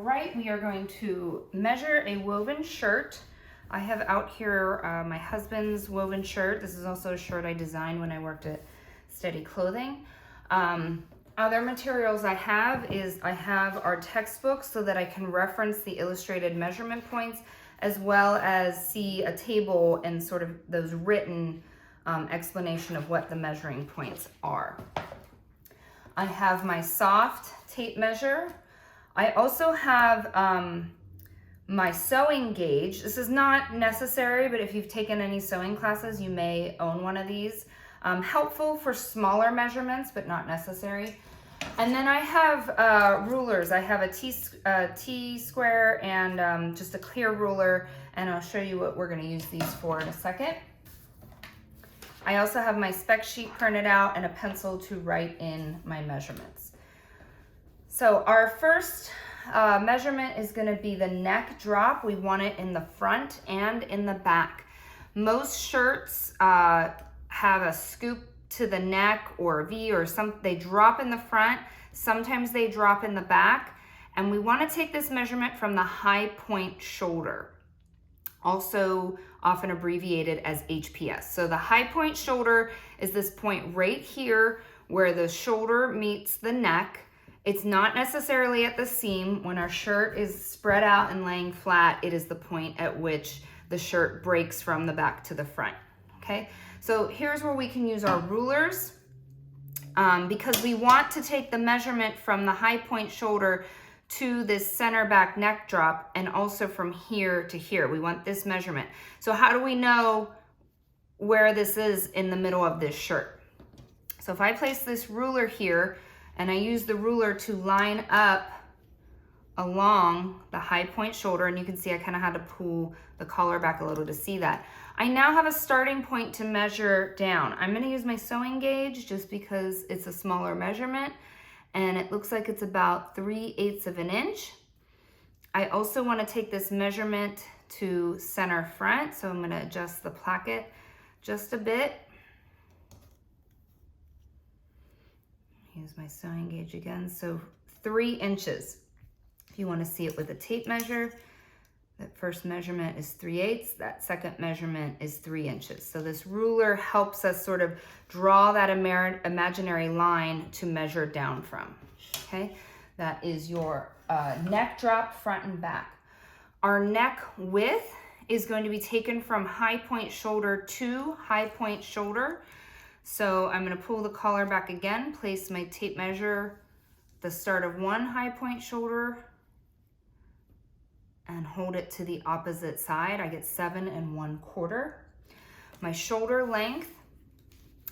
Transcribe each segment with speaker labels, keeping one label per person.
Speaker 1: right, we are going to measure a woven shirt. I have out here my husband's woven shirt. This is also a shirt I designed when I worked at Steady Clothing. Other materials I have is I have our textbook so that I can reference the illustrated measurement points as well as see a table and sort of those written explanation of what the measuring points are. I have my soft tape measure. I also have my sewing gauge. This is not necessary, but if you've taken any sewing classes, you may own one of these. Helpful for smaller measurements, but not necessary. And then I have rulers. I have a T square and just a clear ruler, and I'll show you what we're going to use these for in a second. I also have my spec sheet printed out and a pencil to write in my measurements. So our first measurement is going to be the neck drop. We want it in the front and in the back. Most shirts have a scoop to the neck or a V or something. They drop in the front. Sometimes they drop in the back. And we want to take this measurement from the high point shoulder, also often abbreviated as HPS. So the high point shoulder is this point right here where the shoulder meets the neck. It's not necessarily at the seam. When our shirt is spread out and laying flat, it is the point at which the shirt breaks from the back to the front, okay? So here's where we can use our rulers because we want to take the measurement from the high point shoulder to this center back neck drop and also from here to here. We want this measurement. So how do we know where this is in the middle of this shirt? So if I place this ruler here and I use the ruler to line up along the high point shoulder, and you can see I kind of had to pull the collar back a little to see that. I now have a starting point to measure down. I'm going to use my sewing gauge just because it's a smaller measurement, and it looks like it's about 3/8 of an inch. I also want to take this measurement to center front, so I'm going to adjust the placket just a bit. Use my sewing gauge again, so 3 inches. If you want to see it with a tape measure, that first measurement is 3/8, that second measurement is 3 inches. So this ruler helps us sort of draw that imaginary line to measure down from, okay? That is your neck drop, front and back. Our neck width is going to be taken from high point shoulder to high point shoulder. So I'm going to pull the collar back again, place my tape measure at the start of one high point shoulder, and hold it to the opposite side. I get 7 1/4. My shoulder length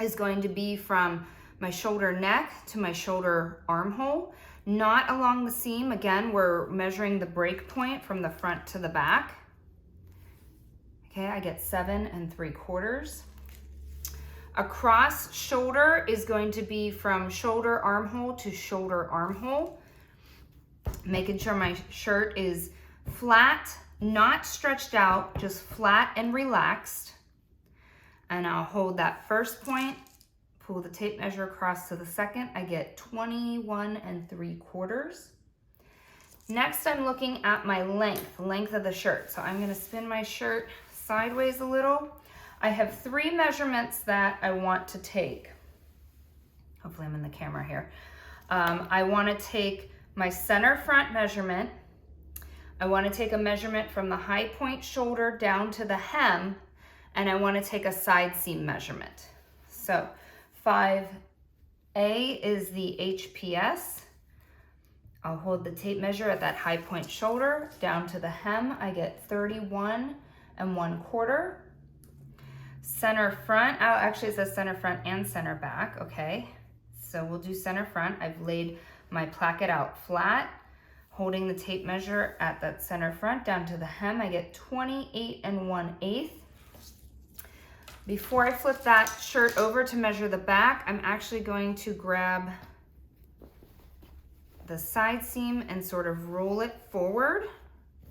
Speaker 1: is going to be from my shoulder neck to my shoulder armhole, not along the seam. Again, we're measuring the break point from the front to the back. Okay, I get 7 3/4. Across shoulder is going to be from shoulder armhole to shoulder armhole, making sure my shirt is flat, not stretched out, just flat and relaxed. And I'll hold that first point, pull the tape measure across to the second. I get 21 3/4. Next, I'm looking at my length of the shirt. So I'm going to spin my shirt sideways a little. I have 3 measurements that I want to take. Hopefully I'm in the camera here. I want to take my center front measurement. I want to take a measurement from the high point shoulder down to the hem, and I want to take a side seam measurement. So 5A is the HPS. I'll hold the tape measure at that high point shoulder down to the hem. I get 31 1/4. Center front, oh, actually it says center front and center back, okay. So we'll do center front. I've laid my placket out flat, holding the tape measure at that center front down to the hem. I get 28 1/8. Before I flip that shirt over to measure the back, I'm actually going to grab the side seam and sort of roll it forward,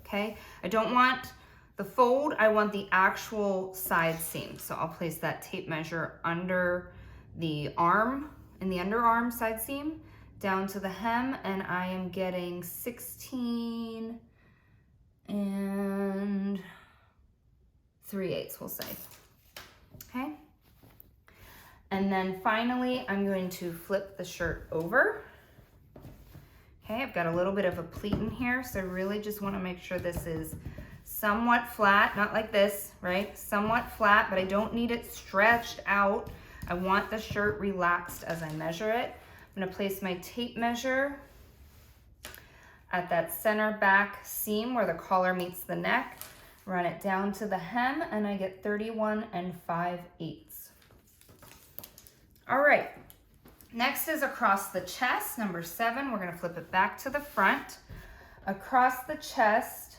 Speaker 1: okay. I don't want the fold, I want the actual side seam. So I'll place that tape measure under the arm, in the underarm side seam, down to the hem, and I am getting 16 and 3/8, we'll say. Okay. And then finally, I'm going to flip the shirt over. Okay, I've got a little bit of a pleat in here, so I really just want to make sure this is somewhat flat, not like this, right? Somewhat flat, but I don't need it stretched out. I want the shirt relaxed as I measure it. I'm going to place my tape measure at that center back seam where the collar meets the neck, run it down to the hem, and I get 31 5/8. All right. Next is across the chest, number 7. We're gonna flip it back to the front. Across the chest,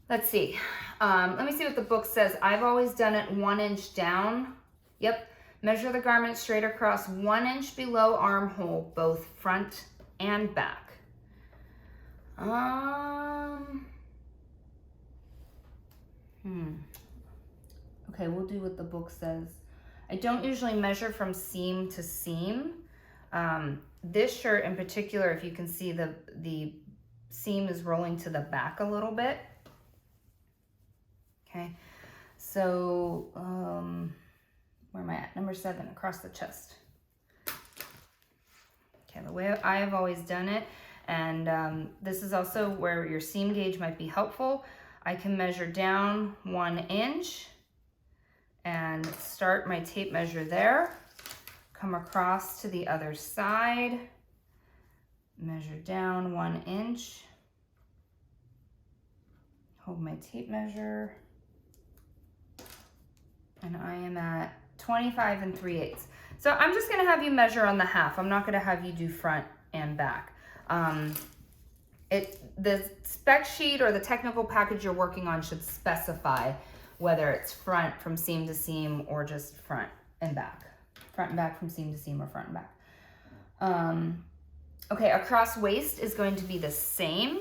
Speaker 1: let's see. Let me see what the book says. I've always done it 1 inch down. Yep, measure the garment straight across 1 inch below armhole, both front and back. Okay, we'll do what the book says. I don't usually measure from seam to seam. This shirt in particular, if you can see, the seam is rolling to the back a little bit. Okay, so where am I at? Number 7, across the chest. Okay, the way I have always done it, and this is also where your seam gauge might be helpful. I can measure down 1 inch and start my tape measure there, come across to the other side, measure down 1 inch, hold my tape measure, and I am at 25 3/8. So I'm just gonna have you measure on the half. I'm not gonna have you do front and back. The spec sheet or the technical package you're working on should specify whether it's front from seam to seam or just front and back. Front and back from seam to seam or front and back. Okay, across waist is going to be the same.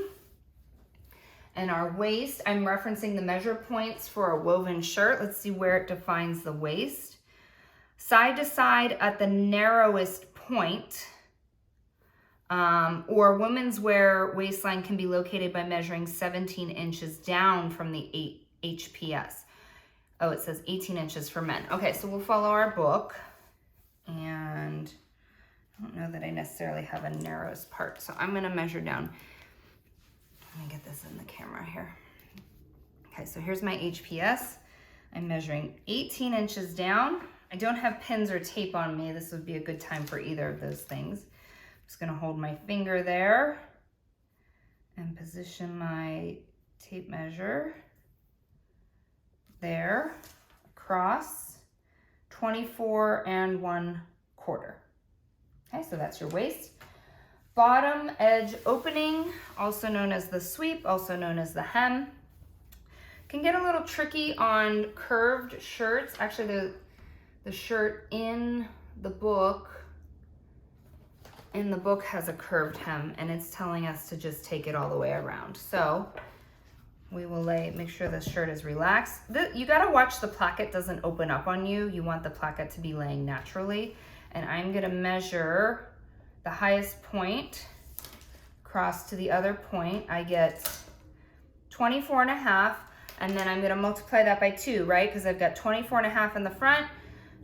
Speaker 1: And our waist, I'm referencing the measure points for a woven shirt. Let's see where it defines the waist. Side to side at the narrowest point, or women's wear waistline can be located by measuring 17 inches down from the 8 HPS. Oh, it says 18 inches for men. Okay, so we'll follow our book. And I don't know that I necessarily have a narrowest part, so I'm gonna measure down. Let me get this in the camera here. Okay, so here's my HPS. I'm measuring 18 inches down. I don't have pins or tape on me. This would be a good time for either of those things. I'm just gonna hold my finger there and position my tape measure there, across 24 1/4. Okay, so that's your waist. Bottom edge opening, also known as the sweep, also known as the hem. Can get a little tricky on curved shirts. Actually, the shirt in the book has a curved hem, and it's telling us to just take it all the way around. So we will make sure the shirt is relaxed. You gotta watch the placket doesn't open up on you. You want the placket to be laying naturally. And I'm gonna measure the highest point across to the other point. I get 24 1/2, and then I'm gonna multiply that by 2, right? Because I've got 24 1/2 in the front,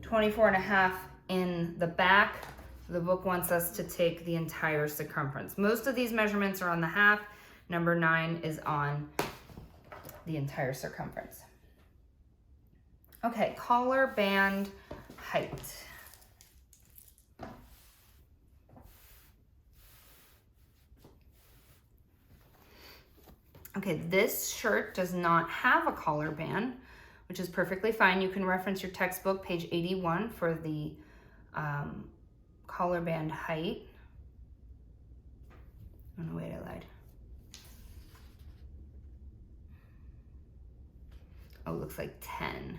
Speaker 1: 24 1/2 in the back. The book wants us to take the entire circumference. Most of these measurements are on the half. Number 9 is on the entire circumference. Okay, collar band height. Okay, this shirt does not have a collar band, which is perfectly fine. You can reference your textbook, page 81, for the collar band height. Oh no, wait, I lied. Oh, looks like 10.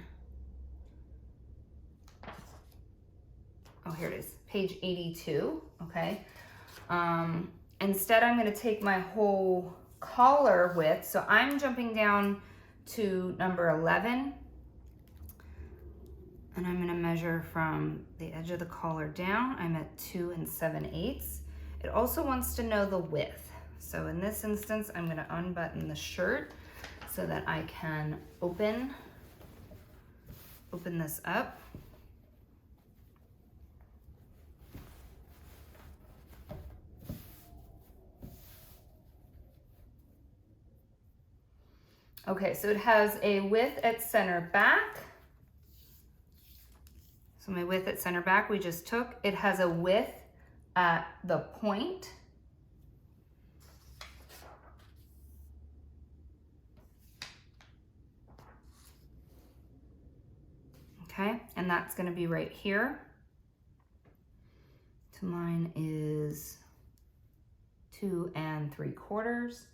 Speaker 1: Oh, here it is, page 82, okay. Instead, I'm gonna take my whole collar width, so I'm jumping down to number 11. And I'm gonna measure from the edge of the collar down. I'm at 2 7/8. It also wants to know the width. So in this instance, I'm gonna unbutton the shirt so that I can open this up. Okay, so it has a width at center back. So my width at center back we just took. It has a width at the point. Okay, and that's gonna be right here. So mine is 2 3/4.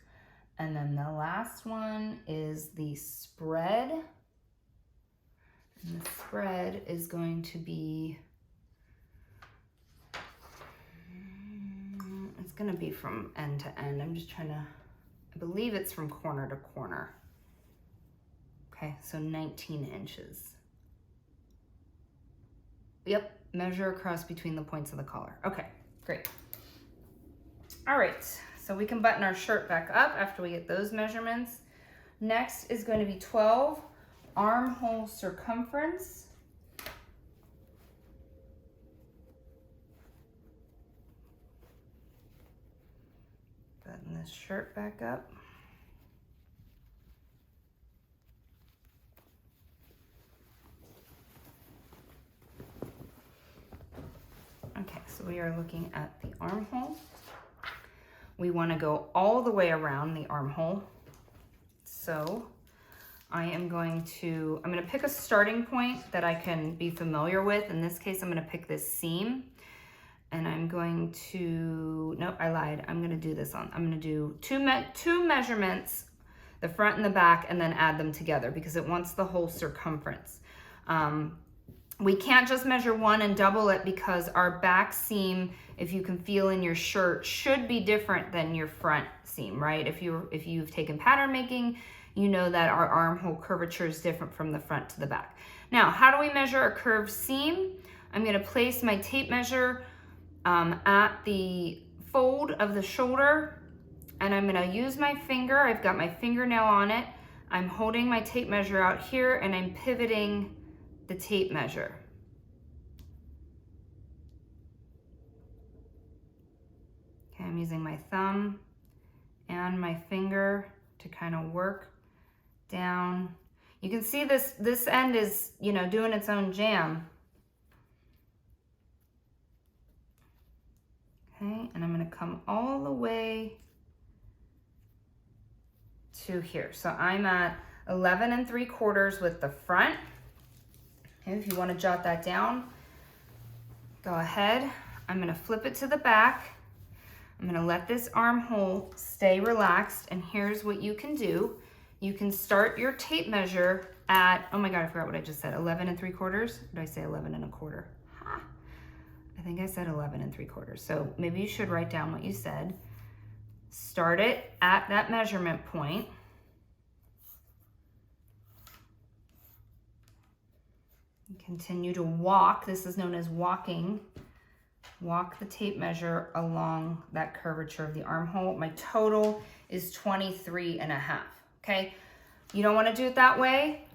Speaker 1: And then the last one is the spread. And the spread is going to be, it's gonna be from end to end. I'm just trying to, I believe it's from corner to corner. Okay, so 19 inches. Yep, measure across between the points of the collar. Okay, great. All right, so we can button our shirt back up after we get those measurements. Next is going to be 12 armhole circumference. Button this shirt back up. Okay, so we are looking at the armhole. We want to go all the way around the armhole. So I'm going to pick a starting point that I can be familiar with. In this case, I'm going to pick this seam, and I'm going to, nope, I lied. I'm going to do this on, I'm going to do two measurements, the front and the back, and then add them together because it wants the whole circumference. We can't just measure one and double it because our back seam, if you can feel in your shirt, should be different than your front seam, right? If you've taken pattern making, you know that our armhole curvature is different from the front to the back. Now, how do we measure a curved seam? I'm gonna place my tape measure at the fold of the shoulder, and I'm gonna use my finger. I've got my fingernail on it. I'm holding my tape measure out here, and I'm pivoting the tape measure. Okay, I'm using my thumb and my finger to kind of work down. You can see this end is, you know, doing its own jam. Okay, and I'm going to come all the way to here. So I'm at 11 3/4 with the front. Okay, if you want to jot that down, go ahead. I'm going to flip it to the back. I'm going to let this armhole stay relaxed, and here's what you can do. You can start your tape measure at, oh my God, I forgot what I just said, 11 3/4. Did I say 11 1/4? Ha! I think I said 11 3/4. So maybe you should write down what you said. Start it at that measurement point. Continue to walk. This is known as walking. Walk the tape measure along that curvature of the armhole. My total is 23.5. Okay, you don't want to do it that way.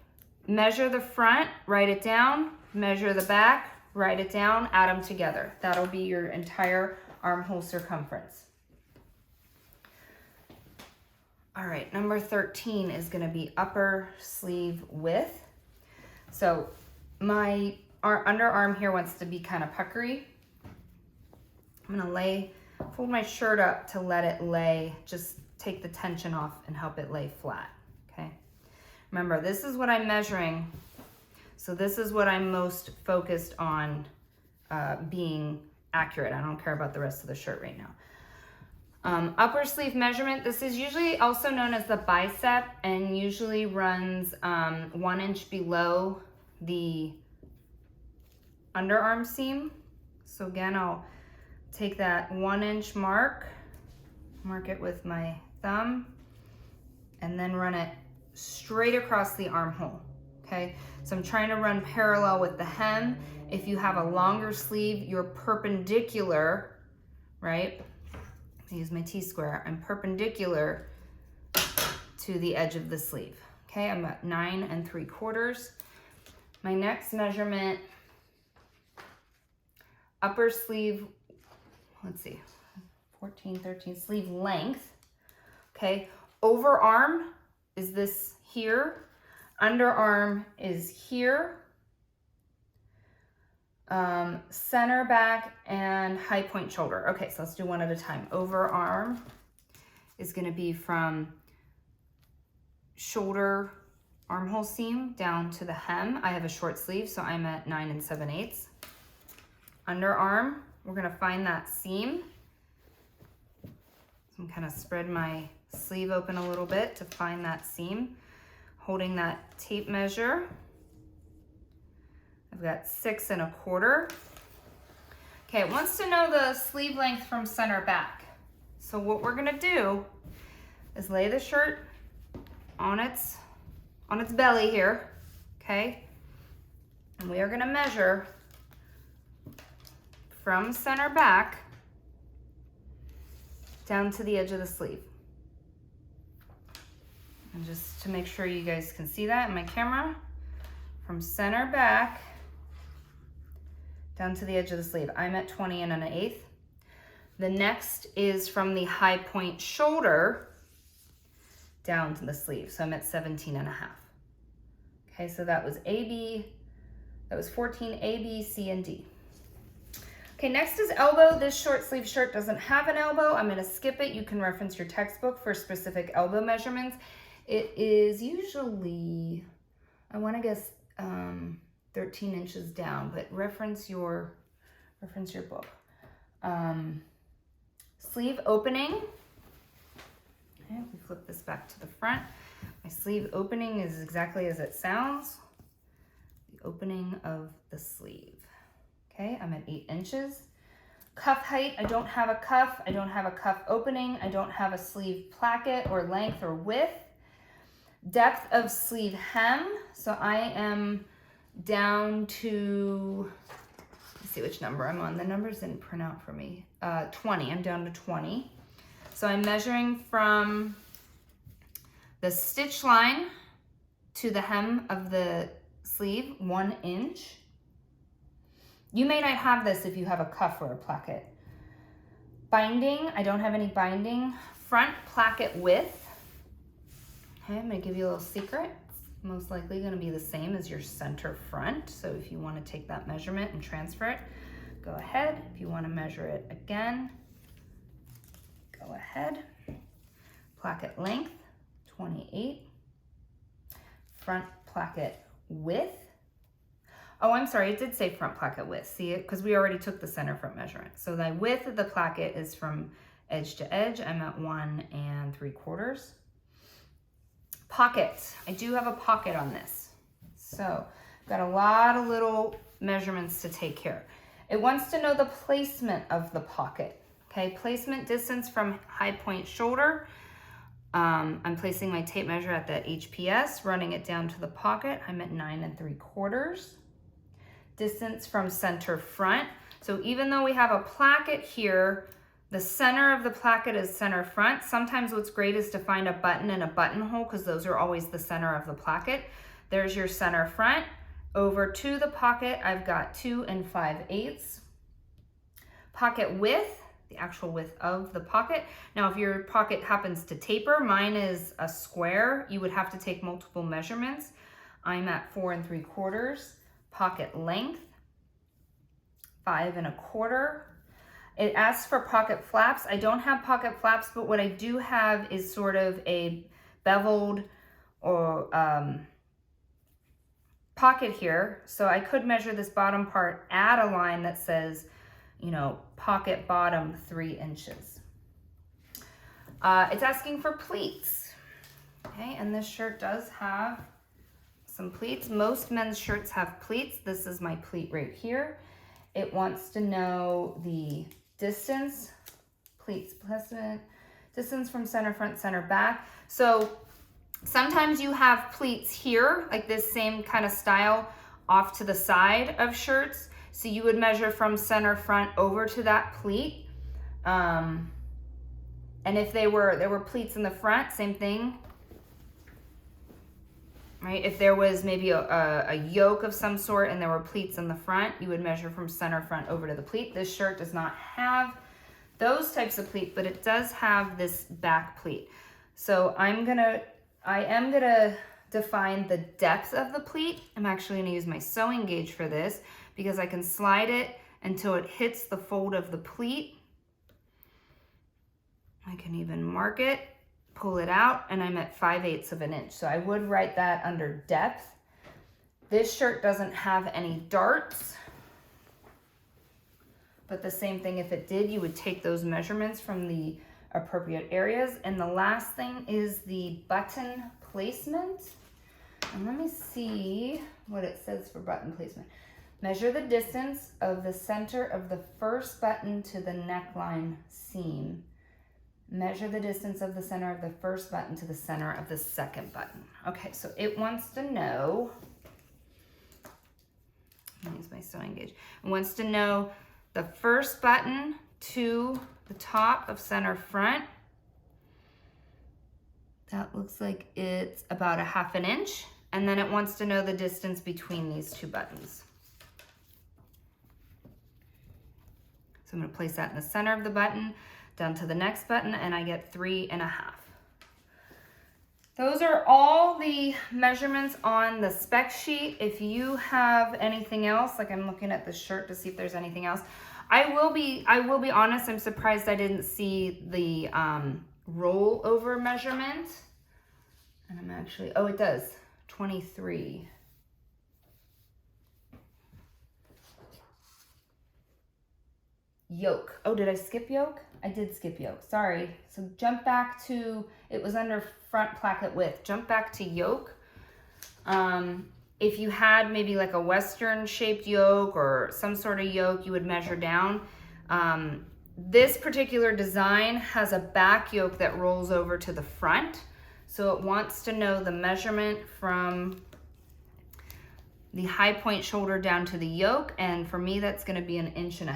Speaker 1: Measure the front, write it down. Measure the back, write it down, add them together. That'll be your entire armhole circumference. All right, number 13 is going to be upper sleeve width. So my underarm here wants to be kind of puckery. I'm gonna fold my shirt up to let it lay, just take the tension off and help it lay flat, okay? Remember, this is what I'm measuring, so this is what I'm most focused on being accurate. I don't care about the rest of the shirt right now. Upper sleeve measurement, this is usually also known as the bicep and usually runs 1 inch below the underarm seam. So again, I'll take that 1 inch mark it with my thumb, and then run it straight across the armhole. okay? So I'm trying to run parallel with the hem. If you have a longer sleeve, you're perpendicular, right? I use my T-square. I'm perpendicular to the edge of the sleeve. Okay, I'm at 9 3/4. My next measurement, upper sleeve, let's see, 14, 13, sleeve length. Okay, overarm is this here. Underarm is here. Center back and high point shoulder. Okay, so let's do one at a time. Overarm is going to be from shoulder armhole seam down to the hem. I have a short sleeve, so I'm at 9 7/8. Underarm, we're going to find that seam. So I'm kind of spread my sleeve open a little bit to find that seam, holding that tape measure. I've got 6 1/4. Okay, it wants to know the sleeve length from center back. So what we're gonna do is lay the shirt on its belly here, okay? And we are gonna measure from center back down to the edge of the sleeve. And just to make sure you guys can see that in my camera, from center back down to the edge of the sleeve. I'm at 20 1/8. The next is from the high point shoulder down to the sleeve. So I'm at 17 1/2. Okay, so that was AB, that was 14, A, B, C, and D. Okay, next is elbow. This short sleeve shirt doesn't have an elbow. I'm gonna skip it. You can reference your textbook for specific elbow measurements. It is usually, I wanna guess 13 inches down, but reference your book. Sleeve opening. Okay, we flip this back to the front. My sleeve opening is exactly as it sounds. The opening of the sleeve. Okay, I'm at 8 inches. Cuff height, I don't have a cuff. I don't have a cuff opening. I don't have a sleeve placket or length or width. Depth of sleeve hem. So I am down to, let's see which number I'm on. The numbers didn't print out for me. 20, I'm down to 20. So I'm measuring from the stitch line to the hem of the sleeve, 1 inch. You may not have this if you have a cuff or a placket. Binding, I don't have any binding. Front placket width. Okay, I'm gonna give you a little secret. It's most likely gonna be the same as your center front. So if you wanna take that measurement and transfer it, go ahead. If you wanna measure it again, go ahead. Placket length, 28. Front placket width. Oh, I'm sorry, it did say front placket width. See it? Because we already took the center front measurement. So the width of the placket is from edge to edge. I'm at 1 3/4. Pocket. I do have a pocket on this. So I've got a lot of little measurements to take care. It wants to know the placement of the pocket. Okay, placement distance from high point shoulder. I'm placing my tape measure at the HPS, running it down to the pocket. I'm at 9 3/4. Distance from center front. So even though we have a placket here, the center of the placket is center front. Sometimes what's great is to find a button and a buttonhole because those are always the center of the placket. There's your center front. Over to the pocket, I've got 2 5/8. Pocket width, the actual width of the pocket. Now, if your pocket happens to taper, mine is a square, you would have to take multiple measurements. I'm at 4 3/4. Pocket length, 5 1/4. It asks for pocket flaps. I don't have pocket flaps, but what I do have is sort of a beveled or pocket here. So I could measure this bottom part, add a line that says, you know, pocket bottom 3 inches. It's asking for pleats. Okay, and this shirt does have some pleats. Most men's shirts have pleats. This is my pleat right here. It wants to know the distance, pleats placement, distance from center front, center back. So Sometimes you have pleats here, like this same kind of style off to the side of shirts. So you would measure from center front over to that pleat. And if there were pleats in the front, same thing. Right? If there was maybe a yoke of some sort and there were pleats in the front, you would measure from center front over to the pleat. This shirt does not have those types of pleat, but it does have this back pleat. So I am gonna define the depth of the pleat. I'm actually gonna use my sewing gauge for this because I can slide it until it hits the fold of the pleat. I can even mark it, pull it out, and I'm at 5/8 of an inch. So I would write that under depth. This shirt doesn't have any darts, but the same thing, if it did, you would take those measurements from the appropriate areas. And the last thing is the button placement. And let me see what it says for button placement. Measure the distance of the center of the first button to the neckline seam. Measure the distance of the center of the first button to the center of the second button. Okay, so it wants to know, I'll use my sewing gauge. It wants to know the first button to the top of center front. That looks like it's about 1/2 inch. And then it wants to know the distance between these two buttons. So I'm gonna place that in the center of the button, down to the next button, and I get 3.5. Those are all the measurements on the spec sheet. If you have anything else, like I'm looking at the shirt to see if there's anything else. I will be honest, I'm surprised I didn't see the rollover measurement. And I'm actually, oh, it does, 23. Yoke. Oh, did I skip yoke? I did skip yoke, sorry. So jump back to, it was under front placket width. Jump back to yoke. If you had maybe like a Western shaped yoke or some sort of yoke, you would measure down. This particular design has a back yoke that rolls over to the front. So it wants to know the measurement from the high point shoulder down to the yoke. And for me, that's gonna be 1.5 inches.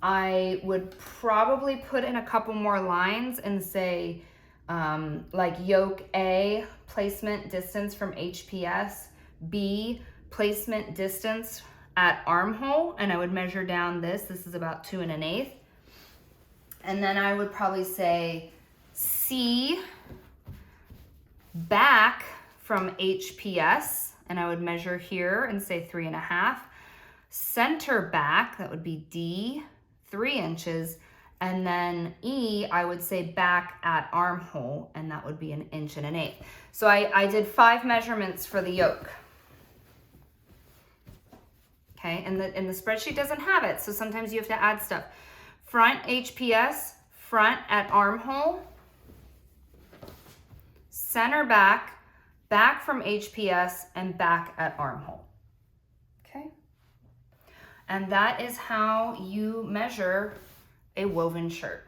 Speaker 1: I would probably put in a couple more lines and say like yoke A, placement distance from HPS, B, placement distance at armhole, and I would measure down this is about 2 1/8. And then I would probably say C, back from HPS, and I would measure here and say 3.5. Center back, that would be D, 3 inches, and then E, I would say back at armhole, and that would be 1 1/8 inches. So I did 5 measurements for the yoke. Okay, and the spreadsheet doesn't have it, so sometimes you have to add stuff. Front HPS, front at armhole, center back, back from HPS, and back at armhole. Okay, and that is how you measure a woven shirt.